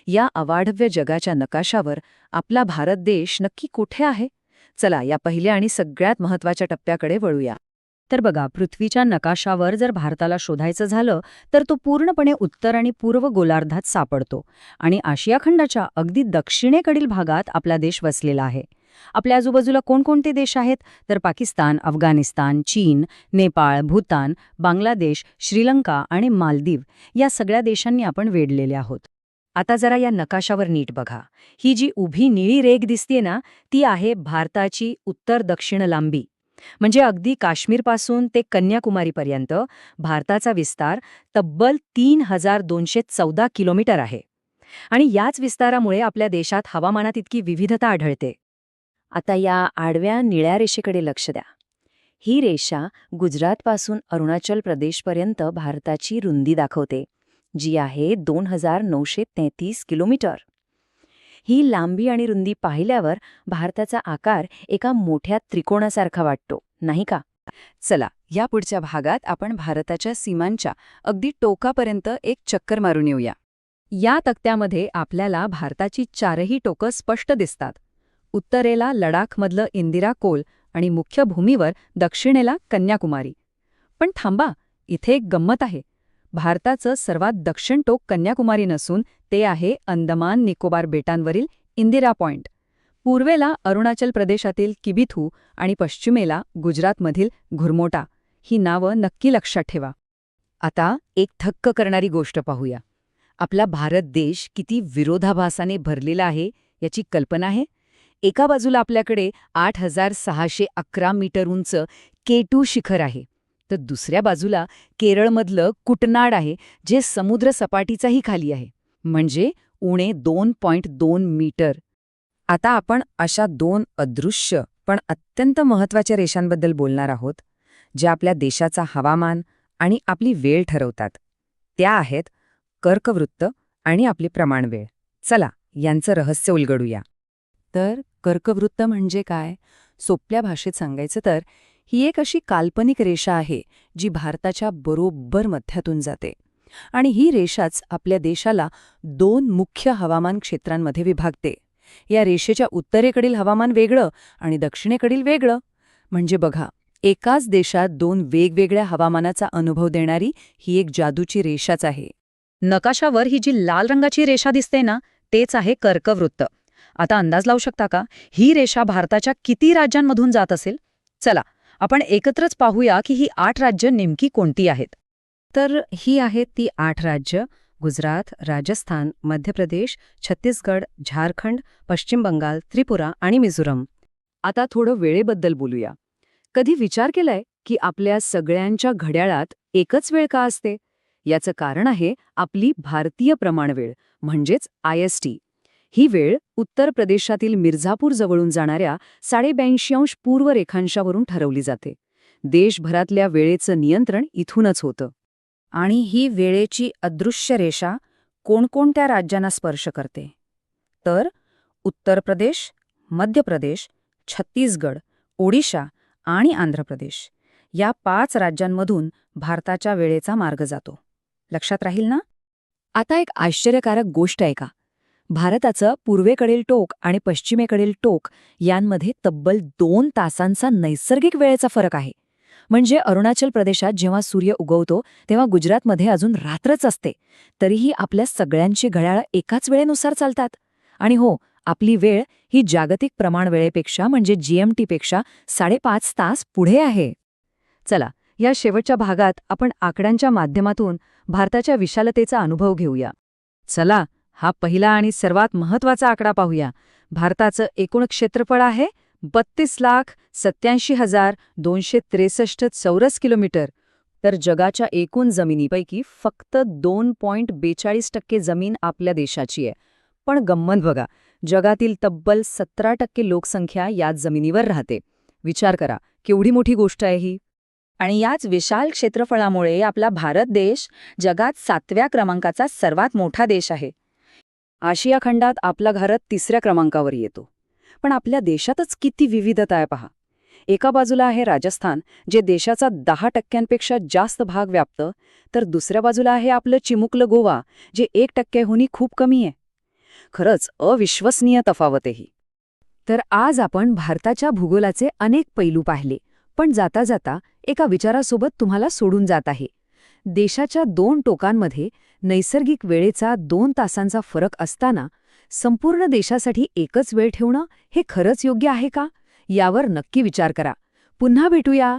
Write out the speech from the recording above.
या अवाढव्य जगाच्या नकाशावर आपला भारत देश नक्की कुठे आहे? चला या पहिल्या आणि सगळ्यात महत्त्वाच्या टप्प्याकडे वळूया. तर बघा, पृथ्वीच्या नकाशावर जर भारताला शोधायचं झालं तर तो पूर्णपणे उत्तर आणि पूर्व गोलार्धात सापडतो आणि आशिया खंडाच्या अगदी दक्षिणेकडील भागात आपला देश वसलेला आहे. आपल्या आजूबाजूला कोणकोणते देश आहेत? तर पाकिस्तान, अफगाणिस्तान, चीन, नेपाळ, भूतान, बांगलादेश, श्रीलंका आणि मालदीव या सगळ्या देशांनी आपण वेढलेले आहोत. आता जरा या नकाशावर नीट बघा. ही जी उभी निळी रेघ दिसतीये ना, ती आहे भारताची उत्तर दक्षिण लांबी. म्हणजे अगदी काश्मीरपासून ते कन्याकुमारीपर्यंत भारताचा विस्तार तब्बल 3214 किलोमीटर आहे. आणि याच विस्तारामुळे आपल्या देशात हवामानात इतकी विविधता आढळते. आता या आडव्या निळ्या रेषेकडे लक्ष द्या. ही रेषा गुजरातपासून अरुणाचल प्रदेशपर्यंत भारताची रुंदी दाखवते, जी आहे 2933 किलोमीटर. ही लांबी आणि रुंदी पाहिल्यावर भारताचा आकार एका मोठ्या त्रिकोणासारखा वाटतो, नाही का? चला, या पुढच्या भागात आपण भारताच्या सीमांच्या अगदी टोकापर्यंत एक चक्कर मारून येऊया. या तक्त्यामध्ये आपल्याला भारताची चारही टोकं स्पष्ट दिसतात. उत्तरेला लडाखमधलं इंदिरा कोल आणि मुख्य भूमीवर दक्षिणेला कन्याकुमारी. पण थांबा, इथे एक गंमत आहे. भारताचं सर्वात दक्षिण टोक कन्याकुमारी नसून ते आहे अंदमान निकोबार बेटांवरील इंदिरा पॉइंट. पूर्वेला अरुणाचल प्रदेशातील किबिथू आणि पश्चिमेला गुजरातमधील घुरमोटा. ही नावं नक्की लक्षात ठेवा. आता एक थक्क करणारी गोष्ट पाहूया. आपला भारत देश किती विरोधाभासाने भरलेला आहे याची कल्पना आहे? एका बाजूला आपल्याकडे 8611 मीटर उंच K2 शिखर आहे, तर दुसऱ्या बाजूला केरळमधलं कुटनाड आहे, जे समुद्र सपाटीचाही खाली आहे, म्हणजे उणे 2.2 मीटर. आता आपण अशा दोन अदृश्य पण अत्यंत महत्त्वाच्या रेषांबद्दल बोलणार आहोत, ज्या आपल्या देशाचा हवामान आणि आपली वेळ ठरवतात. त्या आहेत कर्कवृत्त आणि आपली प्रमाणवेळ. चला, यांचं रहस्य उलगडूया. तर कर्कवृत्त म्हणजे काय? सोप्या भाषेत सांगायचं तर ही एक अशी काल्पनिक रेषा आहे जी भारताच्या बरोबर मध्यातून जाते. आणि ही रेषाच आपल्या देशाला दोन मुख्य हवामान क्षेत्रांमध्ये विभागते. या रेषेच्या उत्तरेकडील हवामान वेगळं आणि दक्षिणेकडील वेगळं. म्हणजे बघा, एकाच देशात दोन वेगवेगळ्या हवामानाचा अनुभव देणारी ही एक जादूची रेषाच आहे. नकाशावर ही जी लाल रंगाची रेषा दिसते ना, तेच आहे कर्कवृत्त. आता अंदाज लावू शकता का, ही रेषा भारताच्या किती राज्यांमधून जात असेल? चला, आपण एकत्रच पाहूया की ही 8 राज्य नेमकी कोणती आहेत. तर ही आहेत ती 8 राज्य: गुजरात, राजस्थान, मध्य प्रदेश, छत्तीसगड, झारखंड, पश्चिम बंगाल, त्रिपुरा आणि मिझोरम. आता थोडं वेळेबद्दल बोलूया. कधी विचार केलाय की आपल्या सगळ्यांच्या घड्याळात एकच वेळ का असते? याचं कारण आहे आपली भारतीय प्रमाणवेळ, म्हणजेच IST. ही वेळ उत्तर प्रदेशातील मिर्झापूर जवळून जाणाऱ्या 82.5 पूर्व रेखांशावरून ठरवली जाते. देशभरातल्या वेळेचं नियंत्रण इथूनच होतं. आणि ही वेळेची अदृश्य रेषा कोणकोणत्या राज्यांना स्पर्श करते? तर उत्तर प्रदेश, मध्य प्रदेश, छत्तीसगड, ओडिशा आणि आंध्र प्रदेश या 5 राज्यांमधून भारताच्या वेळेचा मार्ग जातो. लक्षात राहील ना? आता एक आश्चर्यकारक गोष्ट आहे का? भारताचं पूर्वेकडील टोक आणि पश्चिमेकडील टोक यांमध्ये तब्बल 2 तासांचा नैसर्गिक वेळेचा फरक आहे. म्हणजे अरुणाचल प्रदेशात जेव्हा सूर्य उगवतो तेव्हा गुजरातमध्ये अजून रात्रच असते. तरीही आपल्या सगळ्यांची घड्याळं एकाच वेळेनुसार चालतात. आणि हो, आपली वेळ ही जागतिक प्रमाणवेळेपेक्षा म्हणजे GMTपेक्षा 5.5 तास पुढे आहे. चला, या शेवटच्या भागात आपण आकड्यांच्या माध्यमातून भारताच्या विशालतेचा अनुभव घेऊया. चला, हा पहिला आणि सर्वात महत्त्वाचा आकडा पाहूया. भारताचं एकूण क्षेत्रफळ आहे 32,87,263 चौरस किलोमीटर. तर जगाच्या एकूण जमिनीपैकी फक्त 2.42% जमीन आपल्या देशाची आहे. पण गंमत बघा, जगातील तब्बल 17% लोकसंख्या याच जमिनीवर राहते. विचार करा, केवढी मोठी गोष्ट आहे ही. आणि याच विशाल क्षेत्रफळामुळे आपला भारत देश जगात 7व्या क्रमांकाचा सर्वात मोठा देश आहे. आशिया खंडात आपला भारत 3ऱ्या क्रमांकावर येतो. पण आपल्या देशातच किती विविधता आहे पहा. एका बाजूला आहे राजस्थान, जे देशाचा 10% जास्त भाग व्यापतं, तर दुसऱ्या बाजूला आहे आपलं चिमुकलं गोवा, जे 1%हूनही खूप कमी आहे. खरंच अविश्वसनीय तफावत आहे ही. तर आज आपण भारताच्या भूगोलाचे अनेक पैलू पाहिले, पण जाता जाता एका विचारासोबत तुम्हाला सोडून जात आहे. देशाच्या 2 टोकांमध्ये नैसर्गिक वेळेचा 2 तासांचा फरक असताना संपूर्ण देशासाठी एकच वेळ ठेवणं हे खरंच योग्य आहे का? यावर नक्की विचार करा. पुन्हा भेटूया.